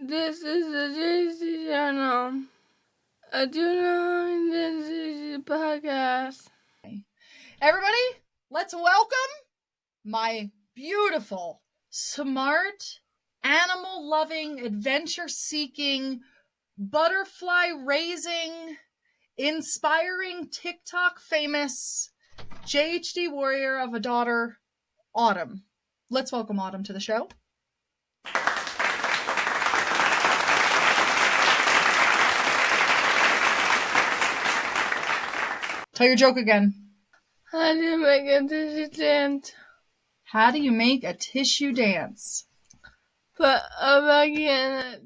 This is the JHD Journal. A journal in the JHD podcast. Everybody, let's welcome my beautiful, smart, animal-loving, adventure-seeking, butterfly-raising, inspiring, TikTok-famous JHD warrior of a daughter, Autumn. Let's welcome Autumn to the show. Tell your joke again. How do you make a tissue dance? How do you make a tissue dance? Put a baggie in it.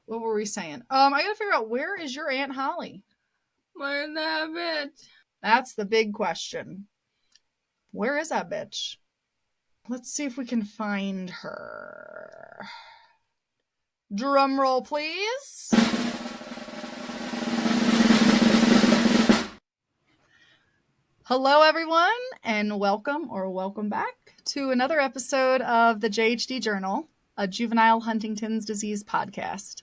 What were we saying? I gotta figure out, where is your Aunt Holly? Where's that bitch? That's the big question. Where is that bitch? Let's see if we can find her. Drum roll, please. Hello, everyone, and welcome back to another episode of the JHD Journal, a juvenile Huntington's disease podcast.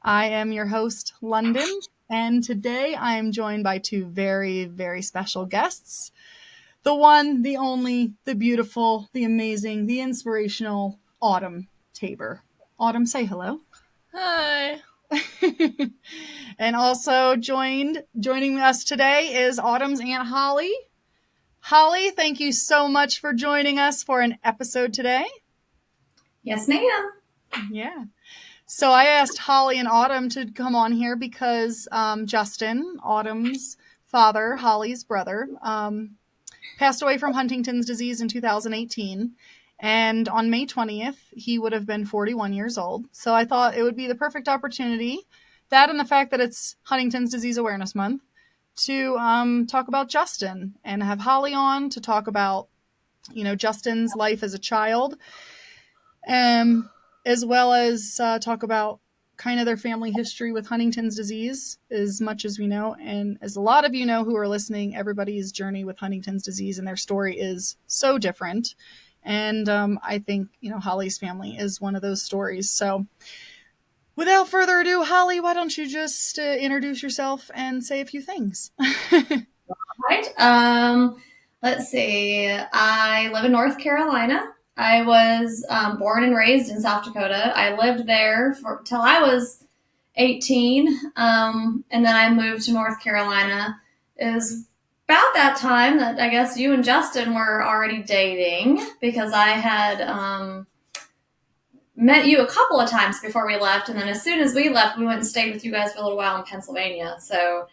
I am your host, London, and today I am joined by two very, very special guests. The one, the only, the beautiful, the amazing, the inspirational Autumn Tabor. Autumn, say hello. Hi. And also joining us today is Autumn's Aunt Holly. Holly, thank you so much for joining us for an episode today. Yes, ma'am. Yeah. So I asked Holly and Autumn to come on here because Justin, Autumn's father, Holly's brother, passed away from Huntington's disease in 2018. And on May 20th, he would have been 41 years old. So I thought it would be the perfect opportunity, that and the fact that it's Huntington's Disease Awareness Month, to talk about Justin and have Holly on to talk about, Justin's life as a child, as well as talk about kind of their family history with Huntington's disease, as much as we know. And as a lot of you know who are listening, everybody's journey with Huntington's disease and their story is so different. And I think, Holly's family is one of those stories. So without further ado, Holly, why don't you just introduce yourself and say a few things? Right. Let's see. I live in North Carolina. I was born and raised in South Dakota. I lived there till I was 18, and then I moved to North Carolina. It was about that time that I guess you and Justin were already dating, because I had met you a couple of times before we left, and then as soon as we left, we went and stayed with you guys for a little while in Pennsylvania. So,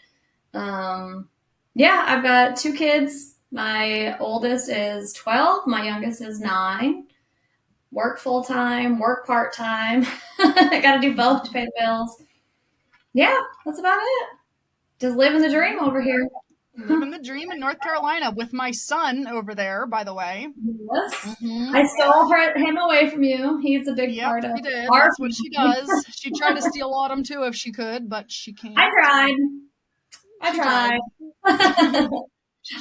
yeah, I've got two kids. My oldest is 12. My youngest is 9. Work full-time, work part-time. I got to do both to pay the bills. Yeah, that's about it. Just living the dream over here. Living the dream in North Carolina with my son over there, by the way. Yes. Mm-hmm. I stole him away from you. He's a big part of she did. That's what she does. She tried to steal Autumn too if she could, but she can't. I tried.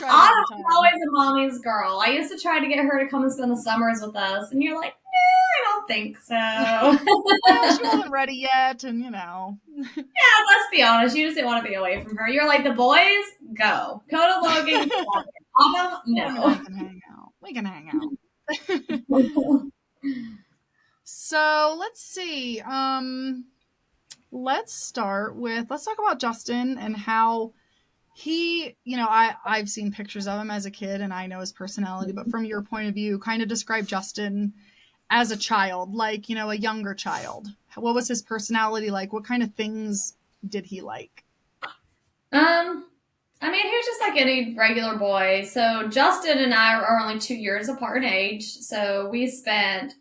Autumn's always a mommy's girl. I used to try to get her to come and spend the summers with us, and you're like, I don't think so. Well, she wasn't ready yet, and Yeah, let's be honest. You just didn't want to be away from her. You're like, the boys, go to Logan. Autumn, no. We can hang out. So let's see. Let's talk about Justin and how he, I've seen pictures of him as a kid and I know his personality, but from your point of view, kind of describe Justin as a child, like, a younger child. What was his personality like? What kind of things did he like? He was just like any regular boy. So Justin and I are only 2 years apart in age. So we spent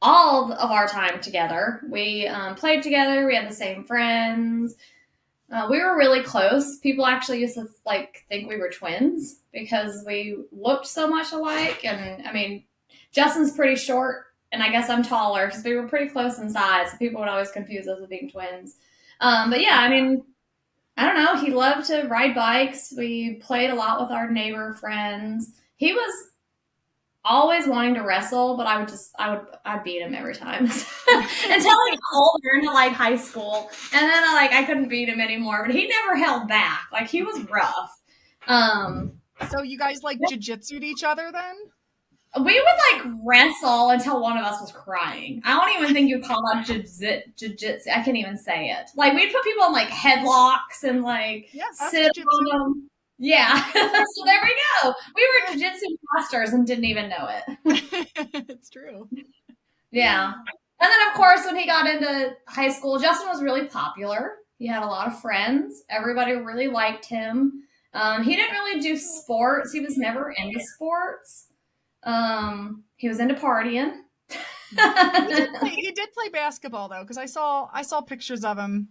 all of our time together. We played together. We had the same friends. We were really close. People actually used to think we were twins because we looked so much alike. And Justin's pretty short, and I guess I'm taller because we were pretty close in size. So people would always confuse us with being twins. But yeah, I don't know. He loved to ride bikes. We played a lot with our neighbor friends. He was always wanting to wrestle, but I'd beat him every time until he got older into like high school, and then I couldn't beat him anymore. But he never held back. Like he was rough. So you guys like jiu-jitsu'd each other then? We would like wrestle until one of us was crying. I don't even think you'd call that jiu-jitsu. I can't even say it. Like we'd put people in like headlocks and like sit on them. Yeah. So there we go. We were jiu-jitsu masters and didn't even know it. It's true. Yeah. And then of course when he got into high school, Justin was really popular. He had a lot of friends. Everybody really liked him. He didn't really do sports. He was never into sports. He was into partying. He did play basketball though, because I saw pictures of him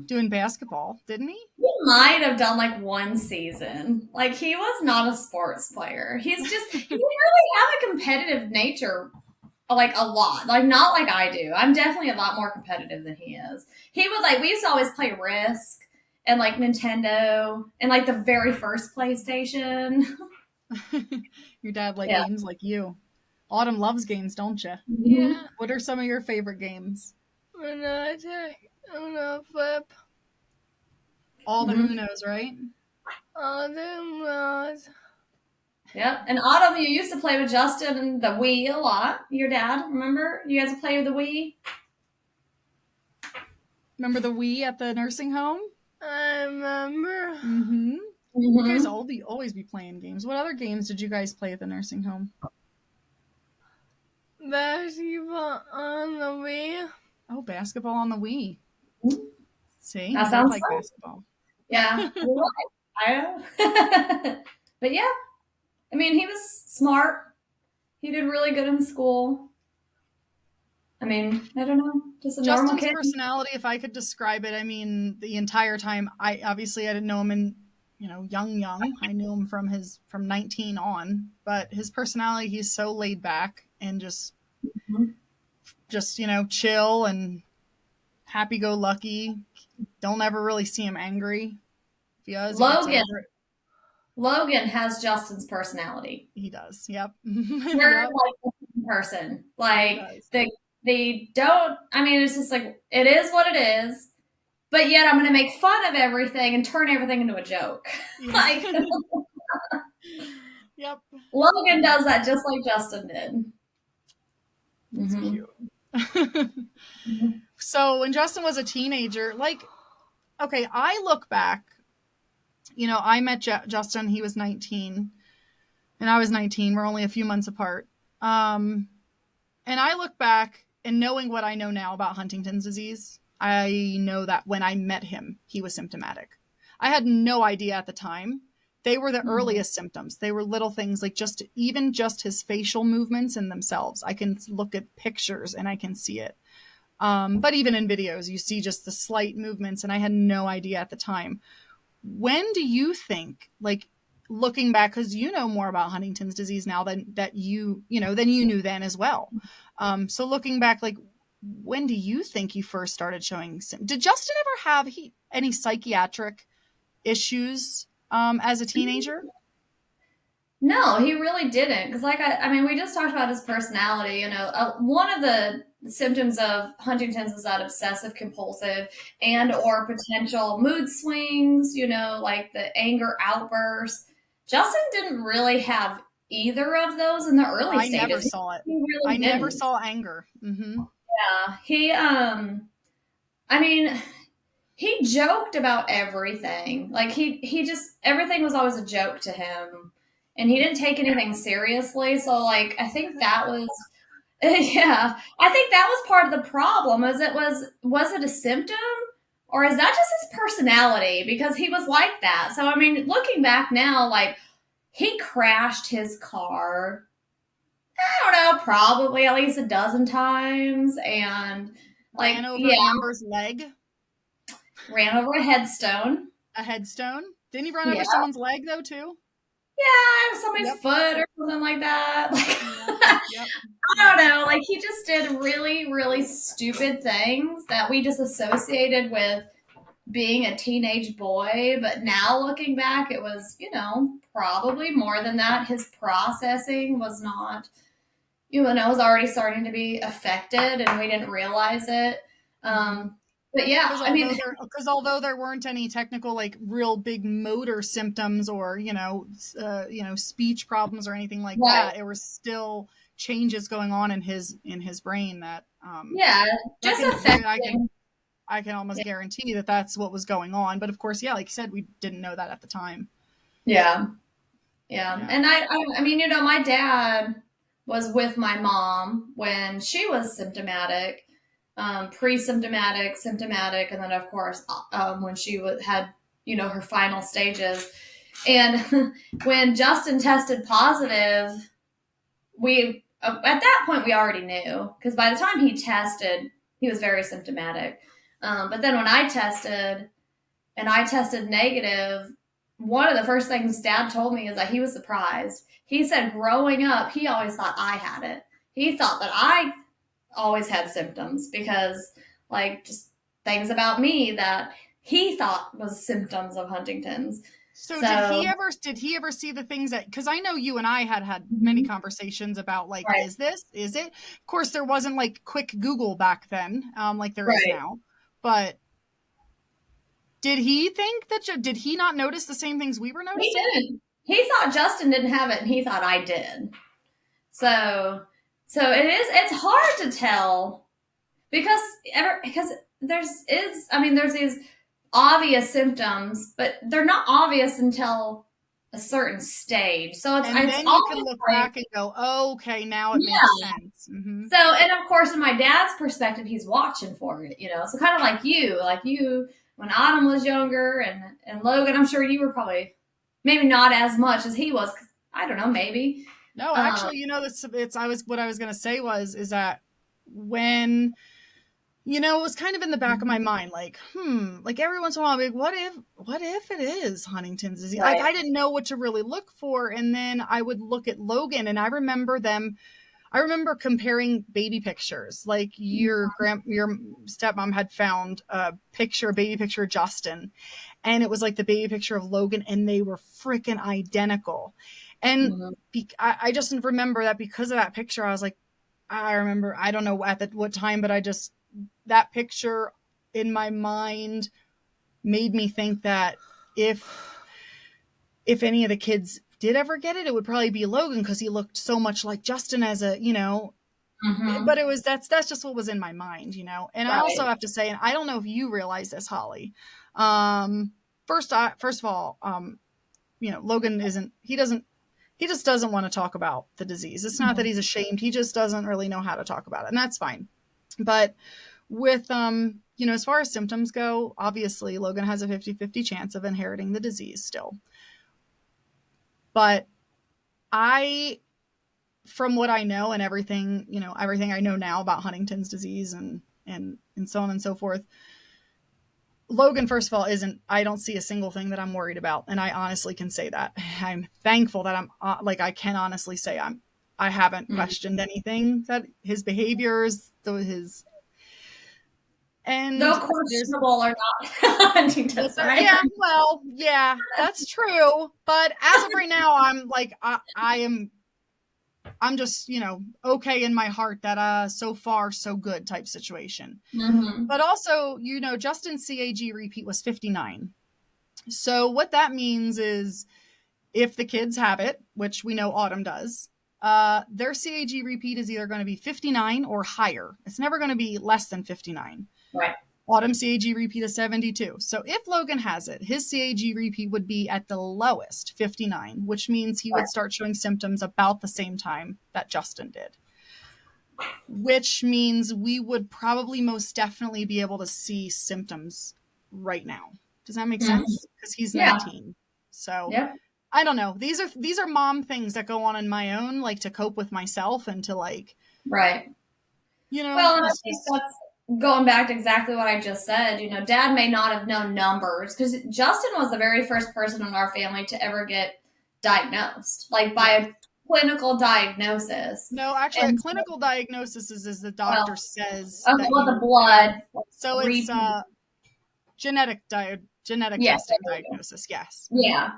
doing basketball, didn't he? He might have done like one season. Like he was not a sports player. He didn't really have a competitive nature, like a lot. Like not like I do. I'm definitely a lot more competitive than he is. He was like, we used to always play Risk and like Nintendo and like the very first PlayStation. Your dad liked games like you. Autumn loves games, don't you? Yeah. What are some of your favorite games? Uno, flip. All the Unos, right? All the Unos. Yep. And Autumn, you used to play with Justin and the Wii a lot. Your dad, remember? You guys would play with the Wii? Remember the Wii at the nursing home? I remember. Mm-hmm. You guys always be playing games. What other games did you guys play at the nursing home? Basketball on the Wii. Oh, basketball on the Wii. See? That sounds like basketball. Yeah. But yeah. I mean, he was smart. He did really good in school. I mean, I don't know. Just a normal kid. Justin's personality, if I could describe it, I mean, the entire time, I didn't know him in, young. I knew him from 19 on, but his personality, he's so laid back and just chill and happy-go-lucky. Don't ever really see him angry. If he does, Logan has Justin's personality. He does. Yep. They're like the same person. Like they don't. I mean, it's just like it is what it is. But yet, I'm going to make fun of everything and turn everything into a joke. Yeah. Like, yep. Logan does that just like Justin did. That's cute. So when Justin was a teenager, I look back, I met Justin, he was 19 and I was 19. We're only a few months apart. And I look back and knowing what I know now about Huntington's disease, I know that when I met him, he was symptomatic. I had no idea at the time. They were the earliest symptoms. They were little things like just his facial movements in themselves. I can look at pictures and I can see it. But even in videos, you see just the slight movements, and I had no idea at the time. When do you think, looking back, because you know more about Huntington's disease now than you knew then as well. So looking back, when do you think you first started showing symptoms? Did Justin ever have any psychiatric issues as a teenager? No, he really didn't. Because we just talked about his personality. One of the symptoms of Huntington's is that obsessive compulsive and or potential mood swings, like the anger outbursts. Justin didn't really have either of those in the early stages. I never saw it. Really never saw anger. Mm-hmm. Yeah. He joked about everything. Like he just, everything was always a joke to him. And he didn't take anything seriously. So I think that was, yeah, I think that was part of the problem. Was it a symptom or is that just his personality? Because he was like that. So, looking back now, he crashed his car, I don't know, probably at least a dozen times. And ran over a member's leg. Ran over a headstone. A headstone? Didn't he run over someone's leg though too? Yeah, somebody's foot or something like that. I don't know. He just did really, really stupid things that we just associated with being a teenage boy, but now looking back, it was, probably more than that. His processing was not, was already starting to be affected and we didn't realize it. But yeah, because although there weren't any technical, like real big motor symptoms or speech problems or anything like right. that, it was still changes going on in his brain that just affecting. I can almost guarantee that that's what was going on. But of course, like you said, we didn't know that at the time. Yeah. And I mean, my dad was with my mom when she was symptomatic, pre-symptomatic, symptomatic, and then of course when she had her final stages. And when Justin tested positive, we at that point we already knew, because by the time he tested, he was very symptomatic. But then when I tested negative, one of the first things Dad told me is that he was surprised. He said growing up, he always thought I had it. He thought that I always had symptoms because, like, just things about me that he thought was symptoms of Huntington's. So did he ever see the things that, because I know you and I had many conversations about, like, right. Is it? Of course, there wasn't like quick Google back then, like there is now, but did he think did he not notice the same things we were noticing? He didn't. He thought Justin didn't have it and he thought I did. So it's hard to tell because there's these obvious symptoms, but they're not obvious until a certain stage. So it's then you can look back and go, oh, okay, now it makes sense. Mm-hmm. So, and of course, in my dad's perspective, he's watching for it, So kind of like you, when Autumn was younger, and Logan, I'm sure you were probably maybe not as much as he was. I don't know, maybe. No, actually, what I was going to say is that when, it was kind of in the back of my mind, like, like every once in a while, like, what if it is Huntington's disease? Right. Like, I didn't know what to really look for. And then I would look at Logan, and I remember comparing baby pictures. Like your stepmom had found a baby picture of Justin, and it was like the baby picture of Logan, and they were freaking identical. And I just remember that because of that picture, I was like, I don't know at what time, but that picture in my mind made me think that if any of the kids did ever get it, it would probably be Logan, because he looked so much like Justin as a, but that's just what was in my mind, And right. I also have to say, and I don't know if you realize this, Holly, first of all, Logan he just doesn't want to talk about the disease. It's not that he's ashamed. He just doesn't really know how to talk about it, and that's fine. But with, as far as symptoms go, obviously Logan has a 50-50 chance of inheriting the disease still. But from what I know and everything I know now about Huntington's disease and so on and so forth, Logan, first of all, I don't see a single thing that I'm worried about. And I honestly can say that. I'm thankful that I can honestly say I haven't questioned anything, that his behaviors, and no questionable or not Huntington's, right? Yeah, well, yeah, that's true. But as of right now, I'm like, I'm just, okay in my heart that so far so good type situation. But also, Justin's CAG repeat was 59. So what that means is if the kids have it, which we know Autumn does, their CAG repeat is either going to be 59 or higher. It's never going to be less than 59. Right. Autumn CAG repeat is 72. So if Logan has it, his CAG repeat would be at the lowest, 59, which means he would start showing symptoms about the same time that Justin did. Which means we would probably most definitely be able to see symptoms right now. Does that make sense? Because he's 19. So I don't know. These are mom things that go on in my own, like to cope with myself and to like, right. Well, and I think that's going back to exactly what I just said. Dad may not have known numbers, because Justin was the very first person in our family to ever get diagnosed, like by a clinical diagnosis. No, actually, a clinical diagnosis is the doctor says. Okay, well, the blood. So it's genetic Yeah. testing diagnosis. Yes. Yeah.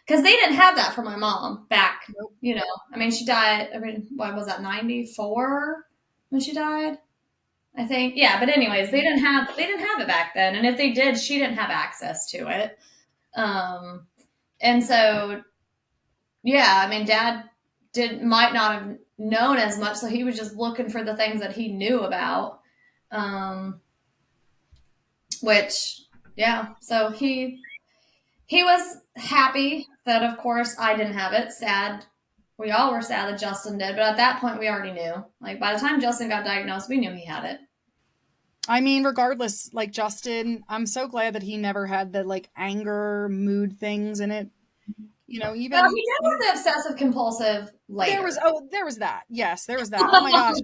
Because they didn't have that for my mom back, Nope. you know. I mean, she died, I mean, what was that, 94 when she died? I think. Yeah, but anyways, they didn't have it back then. And if they did, she didn't have access to it. And so yeah, I mean, Dad might not have known as much, so he was just looking for the things that he knew about. Which yeah, so he was happy that, of course, I didn't have it. Sad. We all were sad that Justin did, but at that point, we already knew. Like, by the time Justin got diagnosed, we knew he had it. I mean, regardless, like Justin, I'm so glad that he never had the like anger, mood things in it. You know, even Well, he did have the obsessive compulsive later. there was that. Yes, there was that. Oh my gosh,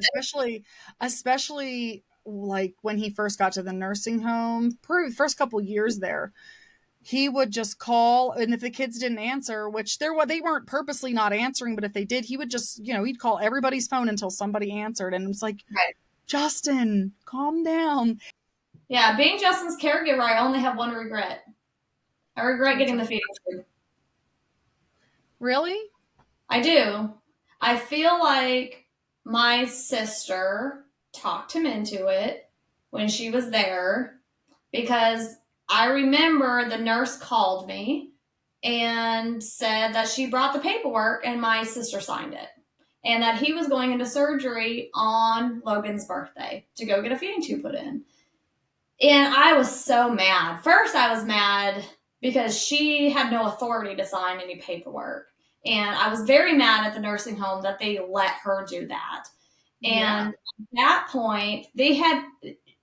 especially like when he first got to the nursing home, first couple years there. He would just call, and if the kids didn't answer, which they weren't purposely not answering, but if they did, he would just, he'd call everybody's phone until somebody answered, and it's like, right. Justin, calm down. Yeah, being Justin's caregiver, I only have one regret. I regret getting the feeding tube. Really? I do. I feel like my sister talked him into it when she was there, because I remember the nurse called me and said that she brought the paperwork and my sister signed it, and that he was going into surgery on Logan's birthday to go get a feeding tube put in. And I was so mad. First, I was mad because she had no authority to sign any paperwork. And I was very mad at the nursing home that they let her do that. And at that point,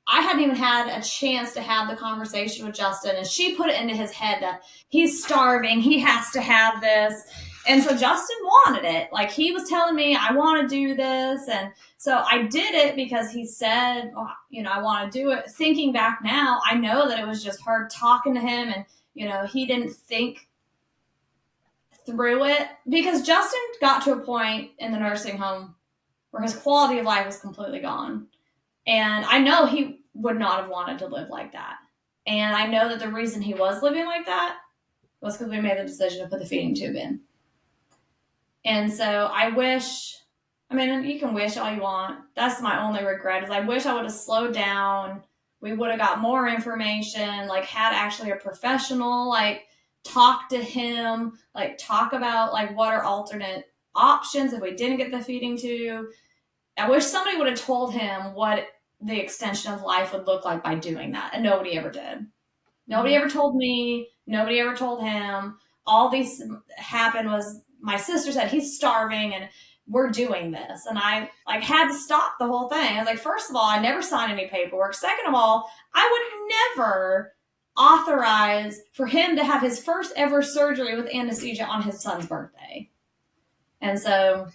I hadn't even had a chance to have the conversation with Justin, and she put it into his head that he's starving, he has to have this. And so Justin wanted it. Like, he was telling me, I want to do this. And so I did it because he said, oh, I want to do it. Thinking back now, I know that it was just her talking to him, and, he didn't think through it, because Justin got to a point in the nursing home where his quality of life was completely gone. And I know he would not have wanted to live like that. And I know that the reason he was living like that was because we made the decision to put the feeding tube in. And so I wish, you can wish all you want. That's my only regret, is I wish I would have slowed down. We would have got more information, like had actually a professional, like talk to him, like talk about like what are alternate options if we didn't get the feeding tube. I wish somebody would have told him what the extension of life would look like by doing that. And nobody ever did. Nobody ever told me. Nobody ever told him. All these happened was my sister said, he's starving and we're doing this. And I had to stop the whole thing. I was like, first of all, I never signed any paperwork. Second of all, I would never authorize for him to have his first ever surgery with anesthesia on his son's birthday. And so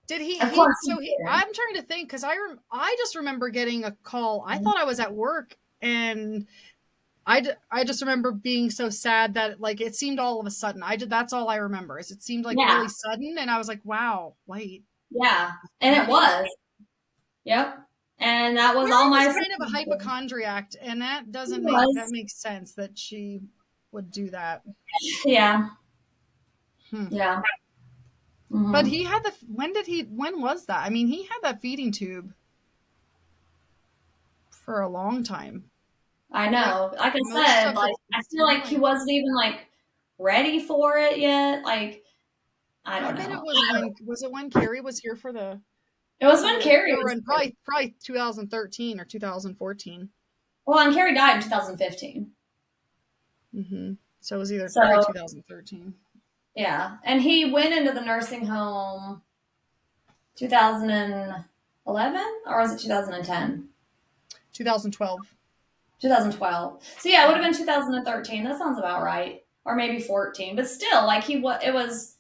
did he? Of course I'm trying to think, because I just remember getting a call. I thought I was at work, and I just remember being so sad that like it seemed all of a sudden. That's all I remember, is it seemed like really sudden, and I was like, wow, wait. Yeah, and it was. Yep. And that was all my. Kind of a hypochondriac, and that doesn't that makes sense that she would do that. Yeah. Yeah. Mm-hmm. But he had when was that? He had that feeding tube for a long time. I know. Like I said, like I feel like he wasn't even like ready for it yet. Like, I don't know. It was when Carrie was here for the. It was when Carrie was probably 2013 or 2014. Well, and Carrie died in 2015. Mm-hmm. So it was either probably 2013. Yeah, and he went into the nursing home 2011, or was it 2010? 2012. 2012. So yeah, it would have been 2013. That sounds about right, or maybe 14. But still, like it was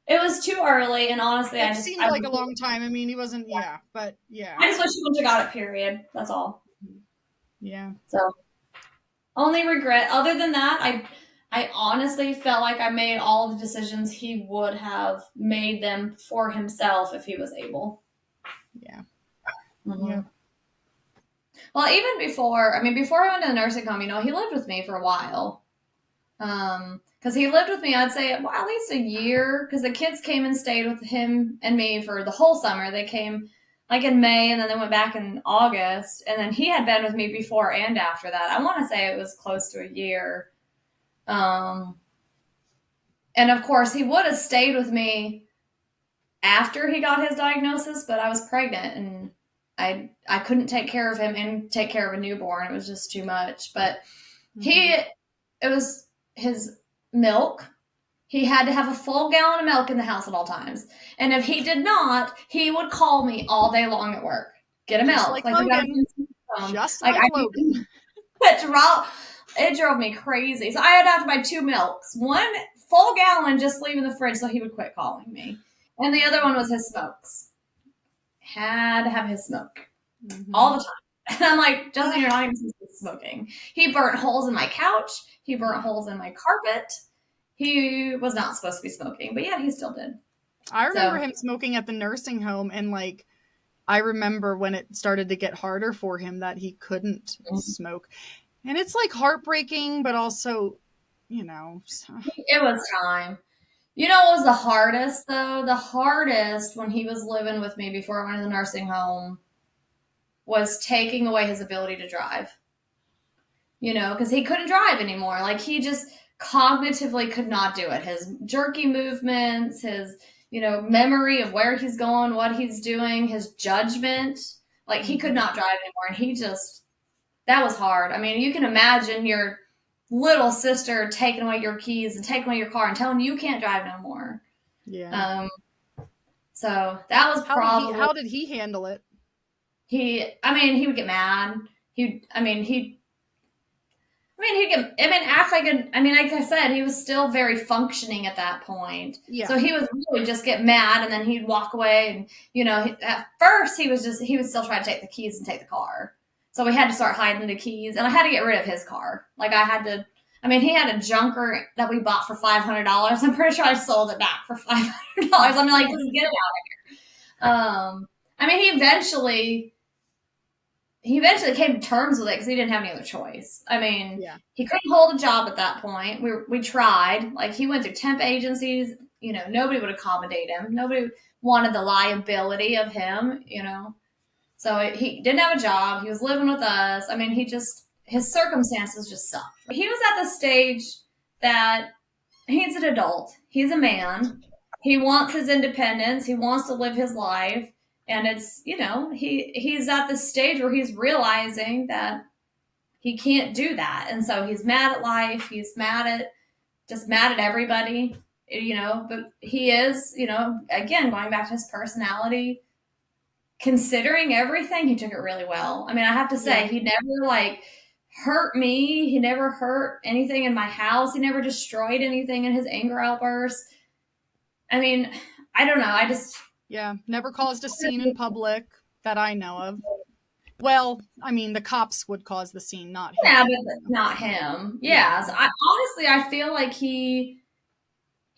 too early. And honestly, it seemed like a long time. He wasn't. Yeah, but yeah. I just wish he would have got it. Period. That's all. Yeah. So, only regret. Other than that, I honestly felt like I made all the decisions he would have made them for himself if he was able. Yeah. Mm-hmm. Yeah. Well, even before, before I went to the nursing home, he lived with me for a while. Because he lived with me, I'd say, well, at least a year, because the kids came and stayed with him and me for the whole summer. They came like in May, and then they went back in August, and then he had been with me before and after that. I want to say it was close to a year. And of course, he would have stayed with me after he got his diagnosis, but I was pregnant, and I couldn't take care of him and take care of a newborn. It was just too much. But it was his milk. He had to have a full gallon of milk in the house at all times. And if he did not, he would call me all day long at work. Get a milk. Like Logan. Just like Logan. It drove me crazy. So I had to have to buy 2 milks. 1 full gallon just leave in the fridge so he would quit calling me. And the other one was his smokes. Had to have his smoke all the time. And I'm like, Justin, you're not even supposed to be smoking. He burnt holes in my couch. He burnt holes in my carpet. He was not supposed to be smoking, but yeah, he still did. I remember him smoking at the nursing home, and I remember when it started to get harder for him that he couldn't smoke. And it's heartbreaking, but also, It was time. What was the hardest, though? The hardest when he was living with me before I went to the nursing home was taking away his ability to drive. Because he couldn't drive anymore. He just cognitively could not do it. His jerky movements, his, memory of where he's going, what he's doing, his judgment. He could not drive anymore. And that was hard. You can imagine your little sister taking away your keys and taking away your car and telling you can't drive no more. Yeah. So that was probably... How did he handle it? He would get mad. He'd act like like I said, he was still very functioning at that point. Yeah. So he would really just get mad, and then he'd walk away. And, at first he would still try to take the keys and take the car. So we had to start hiding the keys, and I had to get rid of his car. He had a junker that we bought for $500. I'm pretty sure I sold it back for $500. Just get it out of here. He eventually came to terms with it because he didn't have any other choice. He couldn't hold a job at that point. We tried. He went through temp agencies. Nobody would accommodate him. Nobody wanted the liability of him, So he didn't have a job. He was living with us. His circumstances just sucked. He was at the stage that he's an adult. He's a man. He wants his independence. He wants to live his life. And it's, he's at the stage where he's realizing that he can't do that. And so he's mad at life. He's mad at everybody, but he is, again, going back to his personality, considering everything, he took it really well. I have to say, he never hurt me. He never hurt anything in my house. He never destroyed anything in his anger outbursts. I don't know. Yeah, never caused a scene in public that I know of. Well, the cops would cause the scene, not him. Yeah, but not him. Yeah. So I feel like he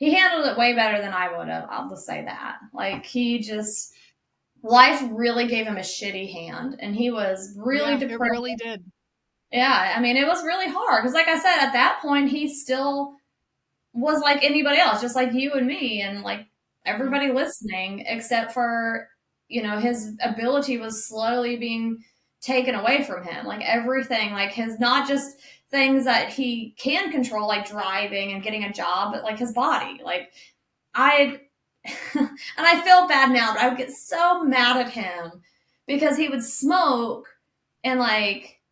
handled it way better than I would have. I'll just say that. Life really gave him a shitty hand, and he was really depressed. It really did. Yeah, it was really hard because, like I said, at that point, he still was like anybody else, just like you and me, and everybody listening, except for, his ability was slowly being taken away from him. Everything, his, not just things that he can control, like driving and getting a job, but his body. And I feel bad now, but I would get so mad at him because he would smoke and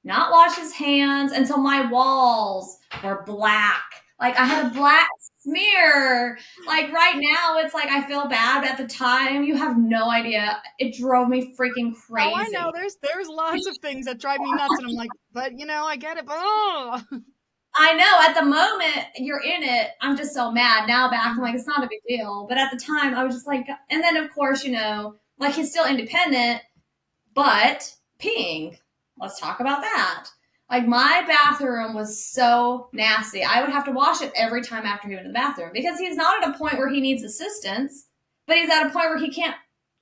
not wash his hands until my walls were black. I had a black smear. Right now, it's I feel bad, but at the time, you have no idea. It drove me freaking crazy. Oh, I know. There's lots of things that drive me nuts, and I'm but I get it. But I know. At the moment, you're in it. I'm just so mad. Now back, I'm it's not a big deal. But at the time, I was just and then of course, he's still independent, but peeing. Let's talk about that. My bathroom was so nasty. I would have to wash it every time after he went to the bathroom because he's not at a point where he needs assistance, but he's at a point where he can't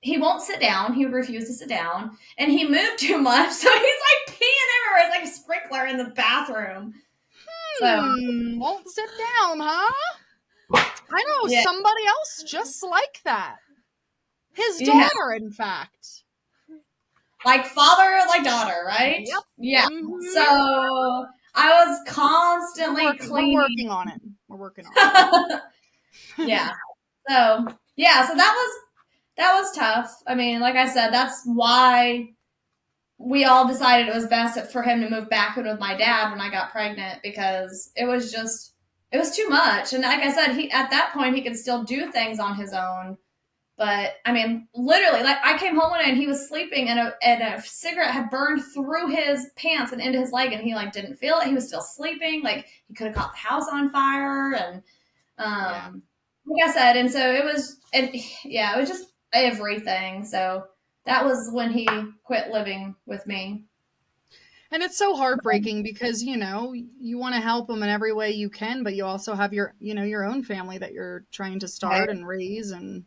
he won't sit down. He would refuse to sit down, and he moved too much, so he's like peeing everywhere. It's like a sprinkler in the bathroom. So Won't sit down, huh? I know somebody else just like that. His daughter, in fact. Like father, like daughter, right? Yep. Yeah. Mm-hmm. So I was constantly cleaning. We're working on it. We're working on it. Yeah. So that was tough. I mean, like I said, that's why we all decided it was best for him to move back in with my dad when I got pregnant, because it was too much. And like I said, at that point he could still do things on his own. But I mean, literally, like I came home one night and he was sleeping, and a cigarette had burned through his pants and into his leg, and he like didn't feel it. He was still sleeping. Like he could have caught the house on fire, and like I said, and so it was just everything. So that was when he quit living with me. And it's so heartbreaking because, you want to help him in every way you can, but you also have your own family that you're trying to start and raise. And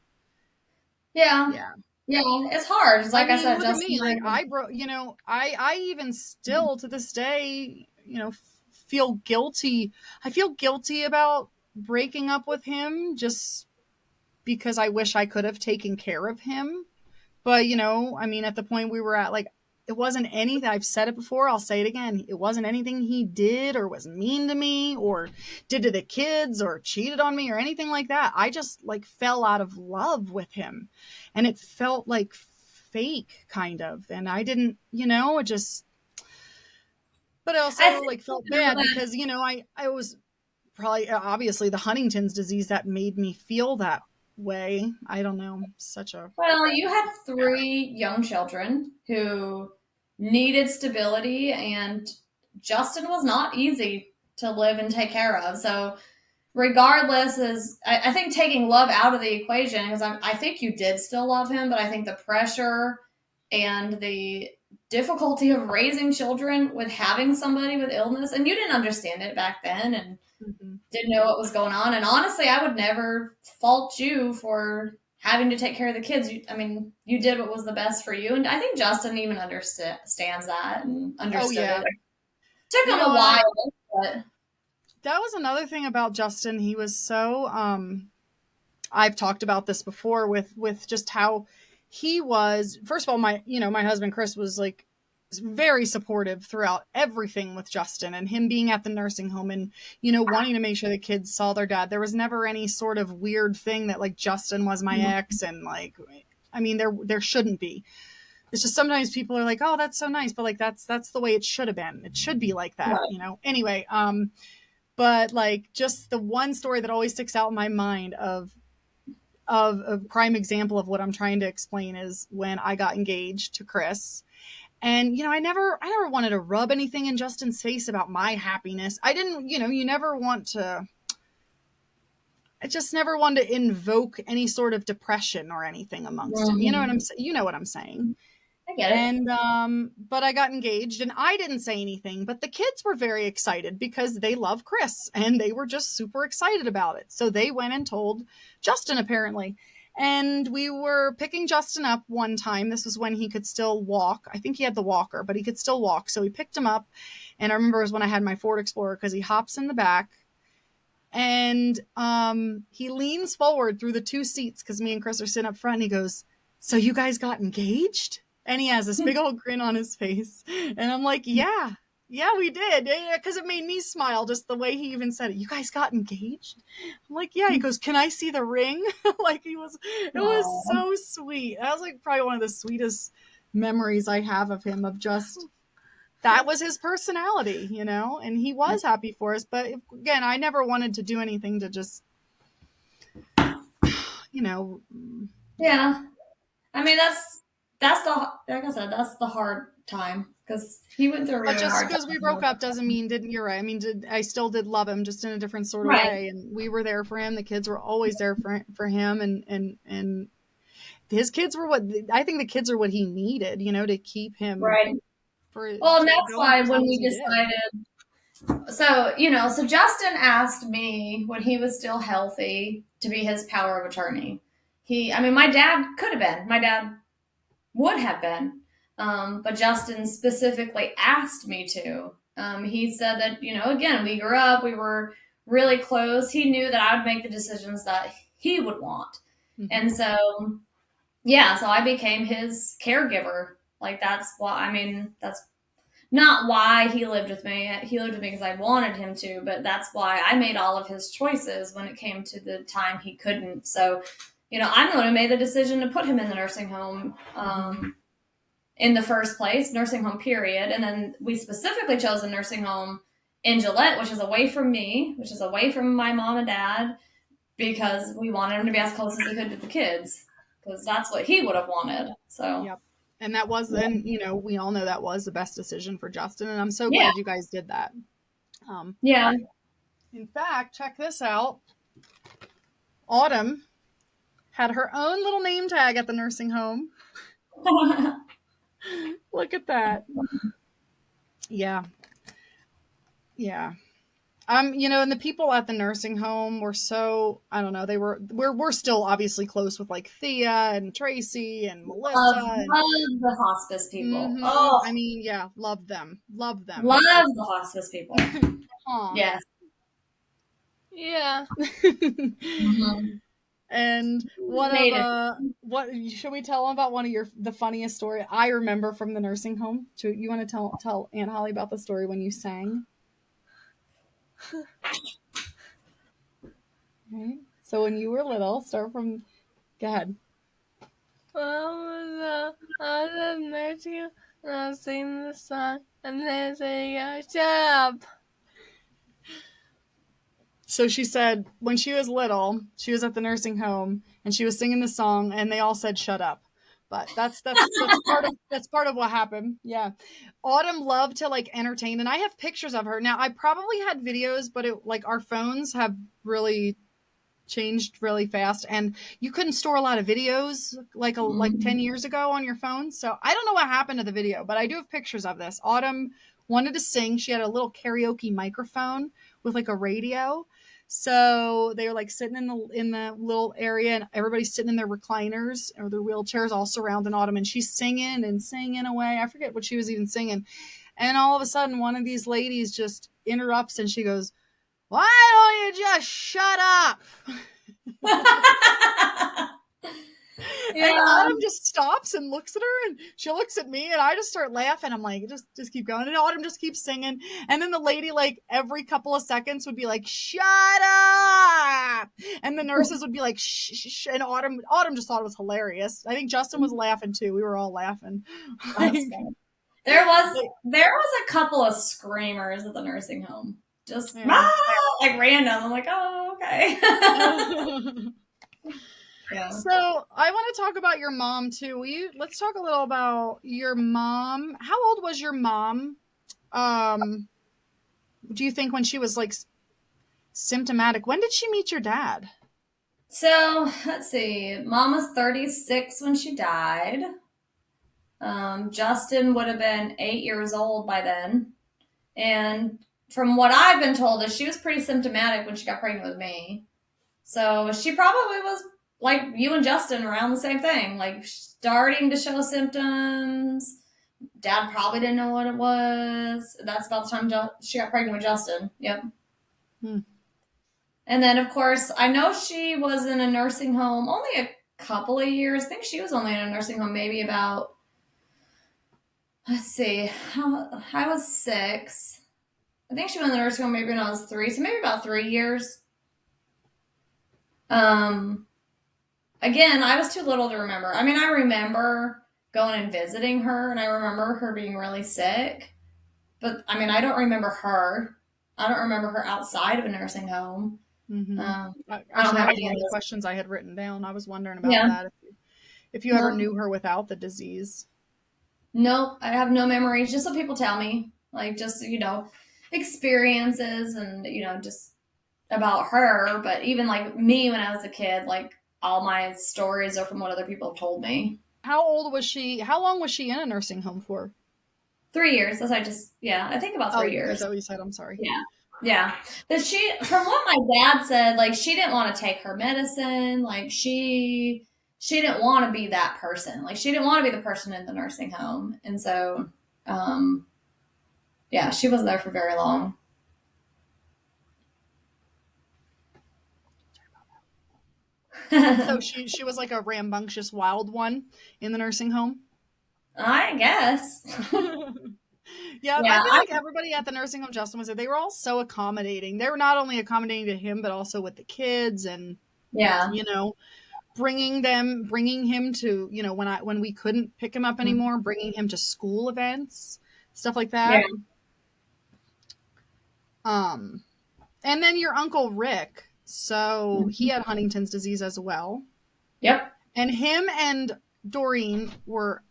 yeah, it's hard. It's like I said, look at me, like I even still to this day, feel guilty. I feel guilty about breaking up with him just because I wish I could have taken care of him. But, at the point we were at, like, it wasn't anything. I've said it before. I'll say it again. It wasn't anything he did or was mean to me or did to the kids or cheated on me or anything like that. I just like fell out of love with him, and it felt like fake kind of. And I didn't, it just, but I also felt bad because, I was probably obviously the Huntington's disease that made me feel that way. I don't know. Well, you had 3 young children who needed stability, and Justin was not easy to live and take care of. So regardless, I think taking love out of the equation, because I think you did still love him, but I think the pressure and the difficulty of raising children with having somebody with illness, and you didn't understand it back then, and didn't know what was going on. And honestly, I would never fault you for having to take care of the kids. You did what was the best for you. And I think Justin even understands that and understood it. Took him a while, but that was another thing about Justin. He was so, I've talked about this before with just how he was. First of all, my husband, Chris, was like very supportive throughout everything with Justin and him being at the nursing home and, wanting to make sure the kids saw their dad. There was never any sort of weird thing that like Justin was my ex. And like, there shouldn't be. It's just sometimes people are like, oh, that's so nice. But like, that's the way it should have been. It should be like that, Anyway. But like just the one story that always sticks out in my mind of a prime example of what I'm trying to explain is when I got engaged to Chris. And, I never wanted to rub anything in Justin's face about my happiness. I didn't, I just never wanted to invoke any sort of depression or anything amongst him. You know what I'm saying? I get it. And, but I got engaged and I didn't say anything, but the kids were very excited because they love Chris and they were just super excited about it. So they went and told Justin apparently. And we were picking Justin up one time. This was when he could still walk. I think he had the walker, but he could still walk. So we picked him up. And I remember it was when I had my Ford Explorer because he hops in the back. And he leans forward through the 2 seats because me and Chris are sitting up front. And he goes, so you guys got engaged? And he has this big old grin on his face. And I'm like, yeah, we did. Because it made me smile just the way he even said it. You guys got engaged? I'm like, yeah. He goes, can I see the ring? Like it was so sweet. That was like probably one of the sweetest memories I have of him, of just, that was his personality, and he was happy for us. But again, I never wanted to do anything to just, Yeah. That's the, like I said, that's the hard time because he went through a really hard time. But just because we broke up doesn't mean you're right. I still did love him, just in a different sort of way. And we were there for him. The kids were always there for him. And his kids were I think the kids are what he needed, to keep him. Right. Well, and that's why when we decided, so Justin asked me when he was still healthy to be his power of attorney. my dad could have been. My dad would have been. But Justin specifically asked me to. He said that, again, we grew up, we were really close. He knew that I would make the decisions that he would want. Mm-hmm. And so, so I became his caregiver. Like, that's not why he lived with me. He lived with me because I wanted him to, but that's why I made all of his choices when it came to the time he couldn't. So, I'm the one who made the decision to put him in the nursing home in the first place, nursing home period. And then we specifically chose a nursing home in Gillette, which is away from me, which is away from my mom and dad, because we wanted him to be as close as he could to the kids, because that's what he would have wanted. So, yep. And that was, and we all know that was the best decision for Justin. And I'm so glad you guys did that. In fact, check this out. Autumn had her own little name tag at the nursing home. Look at that. Yeah. And the people at the nursing home were so, I don't know, we're still obviously close with like Thea and Tracy and Melissa. Love the hospice people. Mm-hmm. Oh, love them. Love the hospice people. Yes. Yeah. Mm-hmm. And what should we tell them about the funniest story I remember from the nursing home? You want to tell Aunt Holly about the story when you sang? Okay. So when you were little, go ahead. Well, I was nursing and I was singing the song, and they say, "Shut up." So she said when she was little, she was at the nursing home and she was singing the song, and they all said, "Shut up." But that's part of what happened. Yeah. Autumn loved to like entertain, and I have pictures of her. Now I probably had videos, but our phones have really changed really fast, and you couldn't store a lot of videos like 10 years ago on your phone. So I don't know what happened to the video, but I do have pictures of this. Autumn wanted to sing. She had a little karaoke microphone with like a radio. So they were like sitting in the little area, and everybody's sitting in their recliners or their wheelchairs all surrounding Autumn, and she's singing away. I forget what she was even singing. And all of a sudden, one of these ladies just interrupts, and she goes, "Why don't you just shut up?" And Autumn just stops and looks at her, and she looks at me, and I just start laughing. I'm like, just keep going. And Autumn just keeps singing. And then the lady, like every couple of seconds, would be like, "Shut up!" And the nurses would be like, "Shh, shh, shh." And Autumn just thought it was hilarious. I think Justin was laughing too. We were all laughing. There was a couple of screamers at the nursing home. Just like random. I'm like, oh, okay. Yeah. So I want to talk about your mom too. Let's talk a little about your mom. How old was your mom? Do you think when she was like symptomatic? When did she meet your dad? So let's see. Mom was 36 when she died. Justin would have been 8 years old by then. And from what I've been told is she was pretty symptomatic when she got pregnant with me. So she probably was like you and Justin around the same thing, like starting to show symptoms. Dad probably didn't know what it was. That's about the time she got pregnant with Justin. Yep. And then, of course, I know she was in a nursing home only a couple of years. I think she was only in a nursing home maybe about, let's see, I was 6. I think she went in the nursing home maybe when I was 3, so maybe about 3 years. Again, I was too little to remember. I mean, I remember going and visiting her, and I remember her being really sick. But, I mean, I don't remember her. I don't remember her outside of a nursing home. Mm-hmm. I don't have any questions I had written down. I was wondering about that. If you ever knew her without the disease. Nope, I have no memories. Just what people tell me. Like, just, experiences and, just about her. But even, like, me when I was a kid, like, all my stories are from what other people have told me. How old was she? How long was she in a nursing home for? 3 years. I think about 3 years. Is that what you said? I'm sorry. Yeah. But from what my dad said, like, she didn't want to take her medicine. Like, she she didn't want to be that person. Like, she didn't want to be the person in the nursing home. And so, yeah, she wasn't there for very long. So she was like a rambunctious wild one in the nursing home. I guess. Yeah, Yeah, I feel like everybody at the nursing home Justin was there, they were all so accommodating. They were not only accommodating to him, but also with the kids, and yeah. you know, bringing him to, you know, when we couldn't pick him up anymore, bringing him to school events, stuff like that. And then your Uncle Rick, so he had Huntington's disease as well. Yep. And him and Doreen were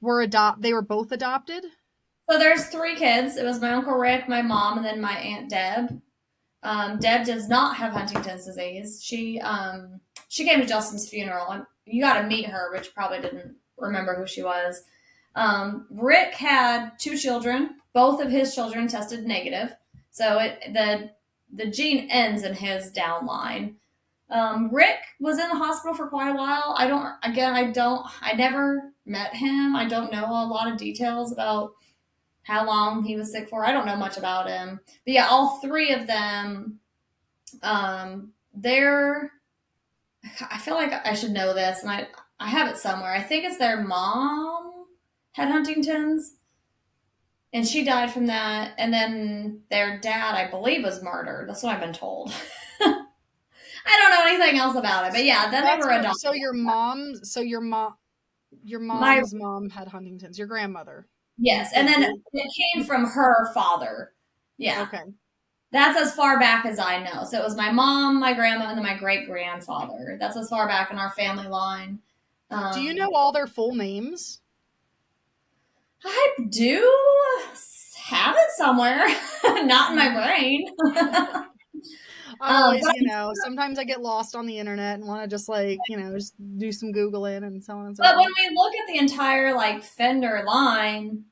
they were both adopted. So there's 3 kids. It was my Uncle Rick, my mom, and then my Aunt Deb. Deb does not have Huntington's disease. She came to Justin's funeral, and you got to meet her, but you probably didn't remember who she was. Rick had 2 children. Both of his children tested negative, so the gene ends in his downline. Rick was in the hospital for quite a while. I never met him. I don't know a lot of details about how long he was sick for. I don't know much about him. But yeah, all 3 of them, I feel like I should know this, and I have it somewhere. I think it's their mom had Huntington's, and she died from that. And then their dad, I believe, was murdered. That's what I've been told. I don't know anything else about it, but yeah, then they were adopted. So your mom's mom had Huntington's, your grandmother. Yes, and then it came from her father. Yeah. Okay. That's as far back as I know. So it was my mom, my grandma, and then my great-grandfather. That's as far back in our family line. Do you know all their full names? I do have it somewhere. Not in my brain. I always, sometimes I get lost on the internet and want to just just do some Googling and so on and so But forth. when we look at the entire Fender line,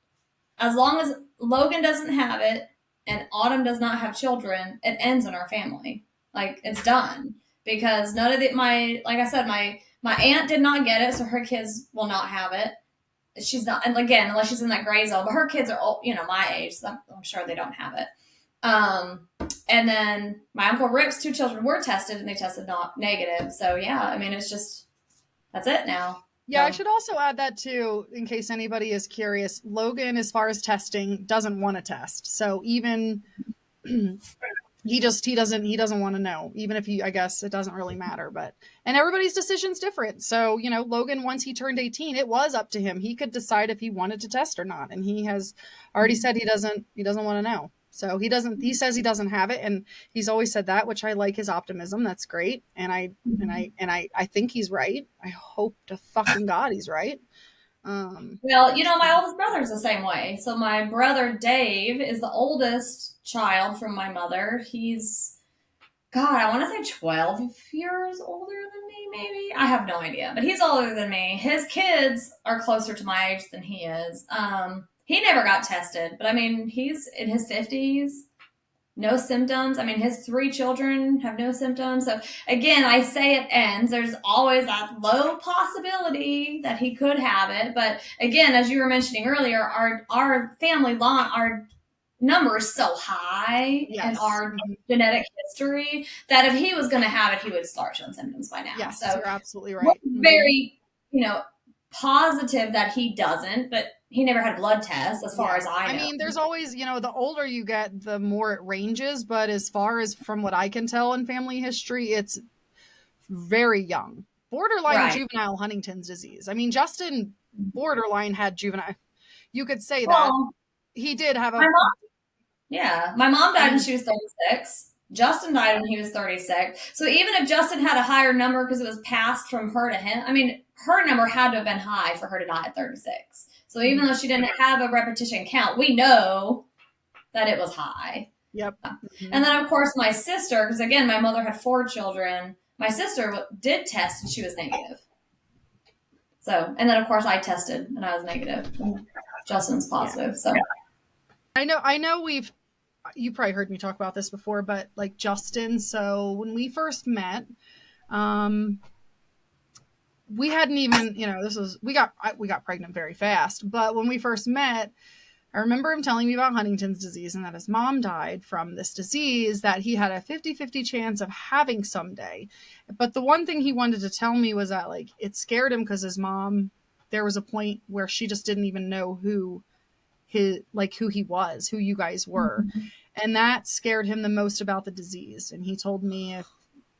as long as Logan doesn't have it and Autumn does not have children, it ends in our family. It's done. Because none of like I said, my aunt did not get it, so her kids will not have it. She's not, and again, unless she's in that gray zone, but her kids are old, my age, so I'm sure they don't have it. And then my Uncle Rick's 2 children were tested, and they tested not negative. So yeah, it's just, that's it now. Yeah, I should also add that too, in case anybody is curious. Logan, as far as testing, doesn't want to test. So even he doesn't want to know. Even if I guess it doesn't really matter. And everybody's decision's different. So Logan, once he turned 18, it was up to him. He could decide if he wanted to test or not, and he has already said he doesn't want to know. So he says he doesn't have it, and he's always said that, which I like his optimism. That's great. And I think he's right. I hope to fucking God he's right. Well, my oldest brother's the same way. So my brother Dave is the oldest child from my mother. He's, God, I want to say 12 years older than me, maybe. I have no idea, but he's older than me. His kids are closer to my age than he is. He never got tested, but he's in his 50s, no symptoms. His 3 children have no symptoms. So again, I say it ends. There's always that low possibility that he could have it. But again, as you were mentioning earlier, our family line, our number is so high in our genetic history that if he was going to have it, he would start showing symptoms by now. Yes, so you're absolutely right. Very, positive that he doesn't, but he never had a blood test as far as I know. There's always, the older you get, the more it ranges. But as far as from what I can tell in family history, it's very young. Borderline juvenile Huntington's disease. Justin borderline had juvenile. You could say that. He did have a... My mom died when she was 36. Justin died when he was 36. So even if Justin had a higher number because it was passed from her to him, her number had to have been high for her to die at 36. So even though she didn't have a repetition count, we know that it was high. Yep. And then, of course, my sister, because again, my mother had 4 children. My sister did test and she was negative. So, and then, of course, I tested and I was negative. And Justin's positive. Yeah. So I know you probably heard me talk about this before, but Justin, so when we first met, we hadn't even, we got pregnant very fast. But when we first met, I remember him telling me about Huntington's disease and that his mom died from this disease that he had a 50-50 chance of having someday. But the one thing he wanted to tell me was that, like, it scared him because his mom, there was a point where she just didn't even know who he was, who you guys were. Mm-hmm. And that scared him the most about the disease. And he told me,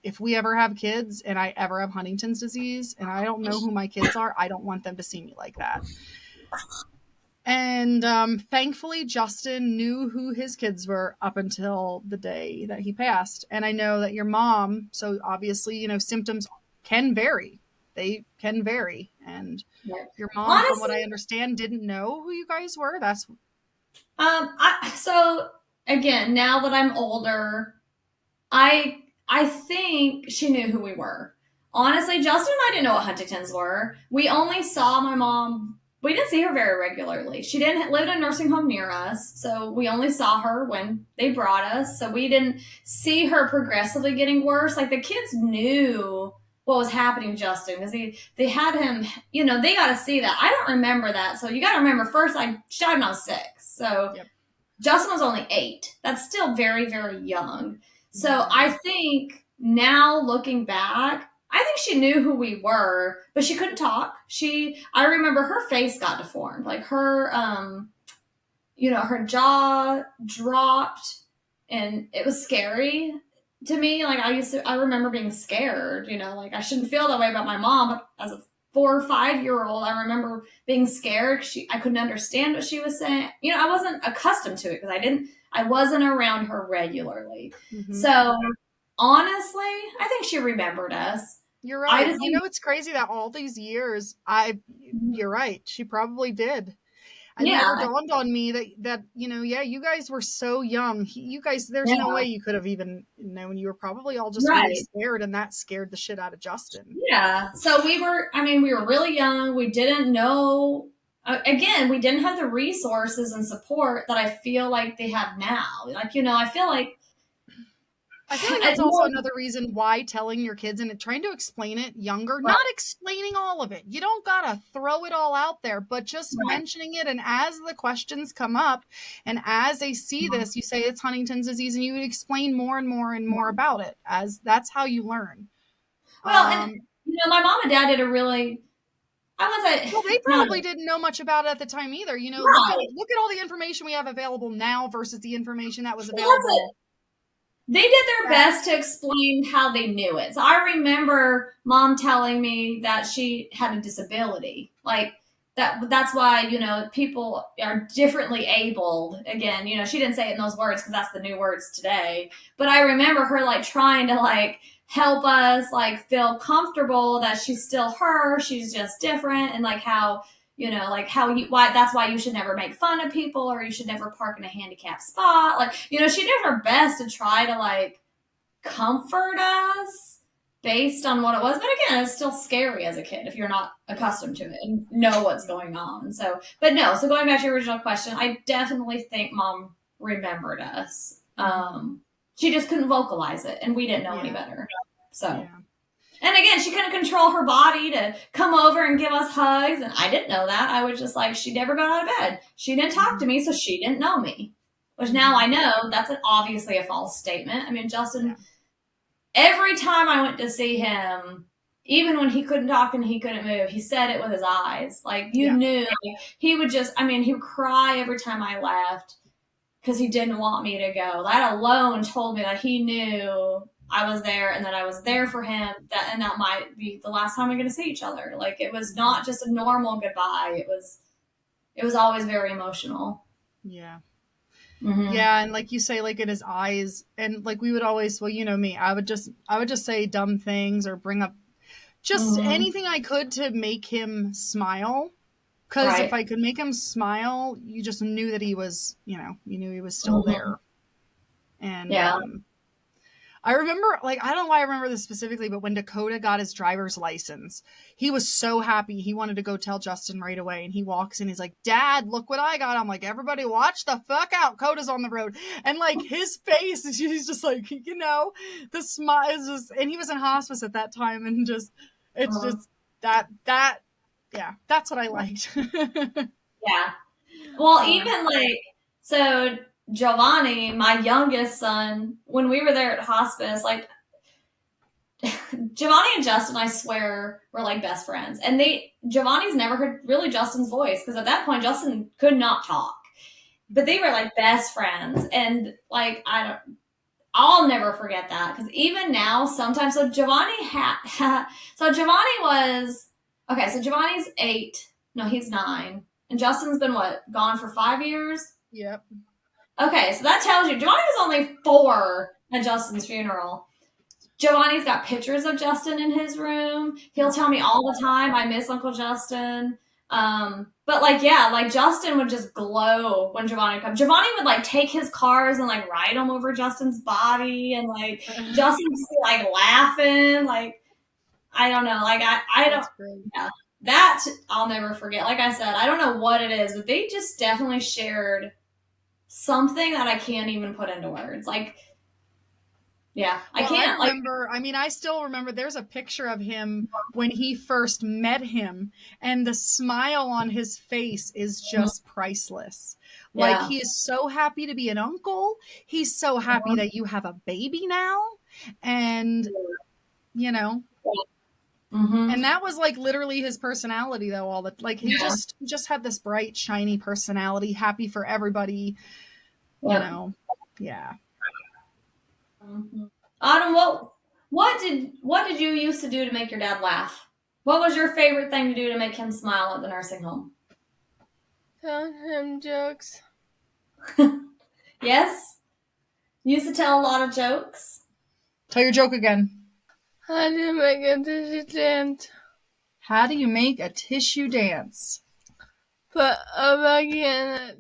if we ever have kids and I ever have Huntington's disease and I don't know who my kids are, I don't want them to see me like that. And thankfully, Justin knew who his kids were up until the day that he passed. And I know that your mom, so obviously, symptoms can vary. They can vary. And your mom, honestly, from what I understand, didn't know who you guys were. That's so again, now that I'm older, I think she knew who we were. Honestly, Justin and I didn't know what Huntingtons were. We only saw my mom. We didn't see her very regularly. She didn't live in a nursing home near us, so we only saw her when they brought us. So we didn't see her progressively getting worse. Like, the kids knew what was happening to Justin because they had him, they got to see that. I don't remember that. So you got to remember, first, she died when I was 6. So yep. Justin was only 8. That's still very, very young. So I think now, looking back, I think she knew who we were, but she couldn't talk. I remember her face got deformed. Like, her, her jaw dropped, and it was scary to me. Like, I remember being scared, like, I shouldn't feel that way about my mom, but as a 4 or 5 year old, I remember being scared. I couldn't understand what she was saying. I wasn't accustomed to it because I wasn't around her regularly. Mm-hmm. So honestly, I think she remembered us. You're right. It's crazy that all these years, you're right. She probably did. It never dawned on me that you guys were so young. You guys, there's no way you could have even known. You were probably all just really scared, and that scared the shit out of Justin. Yeah. So we were really young. We didn't know. Again, we didn't have the resources and support that I feel like they have now. Like, I feel like that's also another reason why telling your kids and trying to explain it younger, not explaining all of it. You don't gotta throw it all out there, but just mentioning it. And as the questions come up and as they see this, you say it's Huntington's disease, and you would explain more and more and more about it, as that's how you learn. Well, and my mom and dad did a really, well, they probably didn't know much about it at the time either. Look at all the information we have available now versus the information that was available. They did their best to explain how they knew it. So I remember Mom telling me that she had a disability. Like, that's why, people are differently abled. Again, she didn't say it in those words because that's the new words today. But I remember her, like, trying to, like, help us, like, feel comfortable that she's still her. She's just different. And, like, how... that's why you should never make fun of people, or you should never park in a handicapped spot. Like, she did her best to try to, like, comfort us based on what it was. But again, it's still scary as a kid if you're not accustomed to it and know what's going on. So going back to your original question, I definitely think Mom remembered us. She just couldn't vocalize it, and we didn't know any better. So. Yeah. And again, she couldn't control her body to come over and give us hugs. And I didn't know that. I was just like, she never got out of bed. She didn't talk to me, so she didn't know me. Which now I know that's obviously a false statement. I mean, Justin, every time I went to see him, even when he couldn't talk and he couldn't move, he said it with his eyes. Like, you knew. He would he would cry every time I left because he didn't want me to go. That alone told me that he knew I was there and that I was there for him, and that might be the last time we're going to see each other. Like, it was not just a normal goodbye. It was always very emotional. Yeah. Mm-hmm. Yeah. And like you say, like, in his eyes, and like we would always, well, me, I would just say dumb things or bring up just anything I could to make him smile. Cause if I could make him smile, you just knew that he was, you knew he was still there. And, I remember, like, I don't know why I remember this specifically, but when Dakota got his driver's license, he was so happy. He wanted to go tell Justin right away. And he walks in, he's like, Dad, look what I got. I'm like, everybody watch the fuck out. Coda's on the road. And like his face, he's just like, the smile is just, and he was in hospice at that time. And just, it's just, that's what I liked. Yeah. Well, even like, so Giovanni, my youngest son, when we were there at hospice, like Giovanni and Justin, I swear, were like best friends. And Giovanni's never heard really Justin's voice because at that point, Justin could not talk. But they were like best friends. And like, I'll never forget that because even now, sometimes, so Giovanni was, okay, so Giovanni's 8. No, he's 9. And Justin's been gone for 5 years? Yep. Okay, so that tells you Giovanni was only 4 at Justin's funeral. Giovanni's got pictures of Justin in his room. He'll tell me all the time, I miss Uncle Justin. But like, yeah, like Justin would just glow when Giovanni would come. Giovanni would like take his cars and like ride them over Justin's body, and like Justin just be like laughing. Like, I don't know. Like I don't, yeah, that I'll never forget. Like I said, I don't know what it is, but they just definitely shared something that I can't even put into words. Like, yeah, I can't. I still remember there's a picture of him when he first met him, and the smile on his face is just priceless. Like, he is so happy to be an uncle. He's so happy that you have a baby now. And, you know, and that was like literally his personality though. He just had this bright, shiny personality, happy for everybody, you know. Yeah. Autumn, what did you used to do to make your dad laugh? What was your favorite thing to do to make him smile at the nursing home? Tell him jokes. Yes? You used to tell a lot of jokes? Tell your joke again. How do you make a tissue dance? How do you make a tissue dance? Put a baggie in it.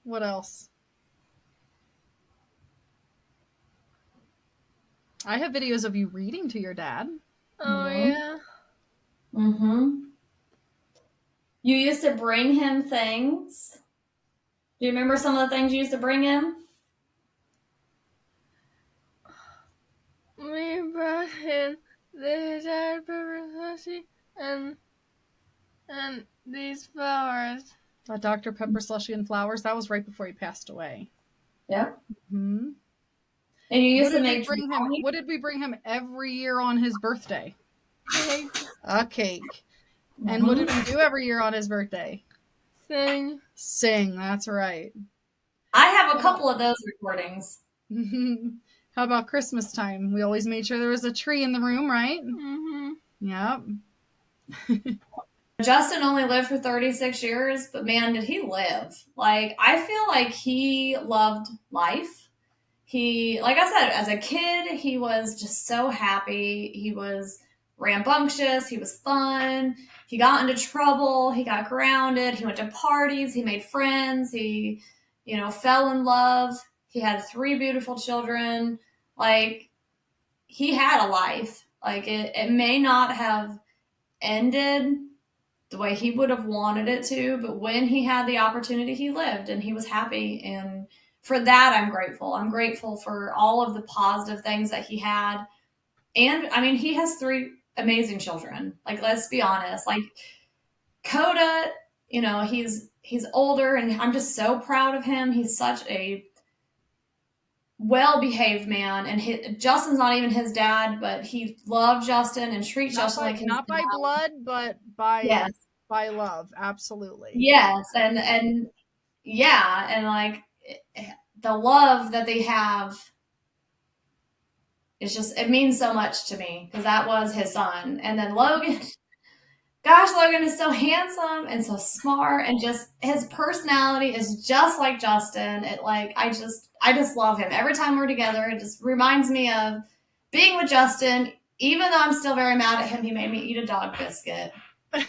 What else? I have videos of you reading to your dad. Oh, yeah. You used to bring him things. Do you remember some of the things you used to bring him? We brought him the Dr. Pepper slushie and these flowers. A Dr. Pepper slushie and flowers. That was right before he passed away. Yep. Mm-hmm. And you used to make what did we bring him every year on his birthday? Cake. A cake. And what did we do every year on his birthday? Sing. That's right. I have a couple of those recordings. How about Christmas time? We always made sure there was a tree in the room, right? Yep. Justin only lived for 36 years, but man, did he live. Like, I feel like he loved life. Like I said, as a kid, he was just so happy. He was rambunctious. He was fun. He got into trouble. He got grounded. He went to parties. He made friends. He, fell in love. He had 3 beautiful children. Like, he had a life. Like, it may not have ended the way he would have wanted it to, but when he had the opportunity, he lived and he was happy. And for that, I'm grateful. I'm grateful for all of the positive things that he had. And I mean, he has 3 amazing children. Like, let's be honest, like Coda, he's older and I'm just so proud of him. He's such a well-behaved man, and Justin's not even his dad, but he loved Justin and treats Justin like his not by blood, but by love. Absolutely. Yes, and yeah, and like the love that they have is just, it means so much to me because that was his son. And then Logan, gosh, Logan is so handsome and so smart, and just his personality is just like Justin. I just love him. Every time we're together, it just reminds me of being with Justin. Even though I'm still very mad at him, he made me eat a dog biscuit. And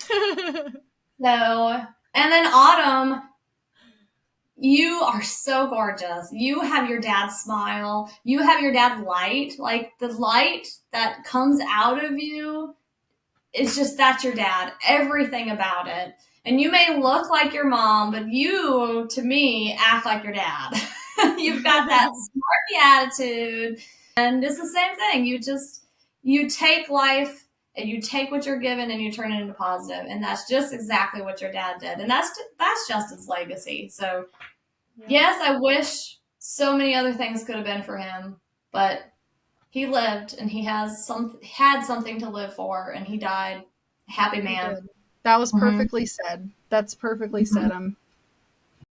then Autumn, you are so gorgeous. You have your dad's smile. You have your dad's light. Like, the light that comes out of you, it's just, that's your dad. Everything about it. And you may look like your mom, but you, to me, act like your dad. You've got that snarky attitude. And it's the same thing. You take life and you take what you're given and you turn it into positive. And that's just exactly what your dad did. And that's Justin's legacy. So yes, I wish so many other things could have been for him, but he lived and he had something to live for, and he died a happy man. That was perfectly said. That's perfectly said.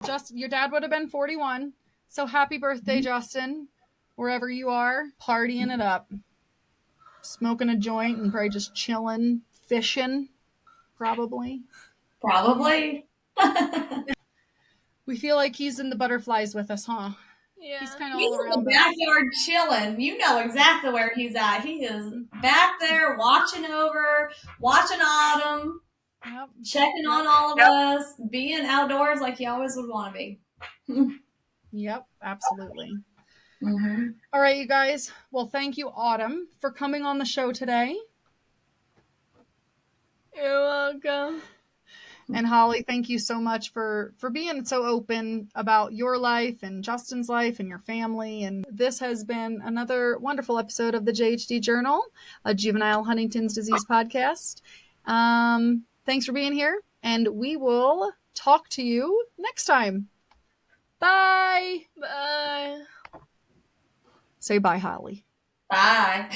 Justin, your dad would have been 41. So happy birthday, Justin, wherever you are, partying it up, smoking a joint and probably just chilling, fishing, probably. We feel like he's in the butterflies with us, huh? Yeah. He's kind of He's all in the around us. backyard chilling. You know exactly where he's at. He is back there watching Autumn, checking on all of us, being outdoors like he always would want to be. Yep, absolutely. All right, you guys. Well, thank you, Autumn, for coming on the show today. You're welcome. And Holly, thank you so much for being so open about your life and Justin's life and your family. And this has been another wonderful episode of the JHD Journal, a juvenile Huntington's disease podcast. Thanks for being here, and we will talk to you next time. Bye. Bye. Say bye, Holly. Bye.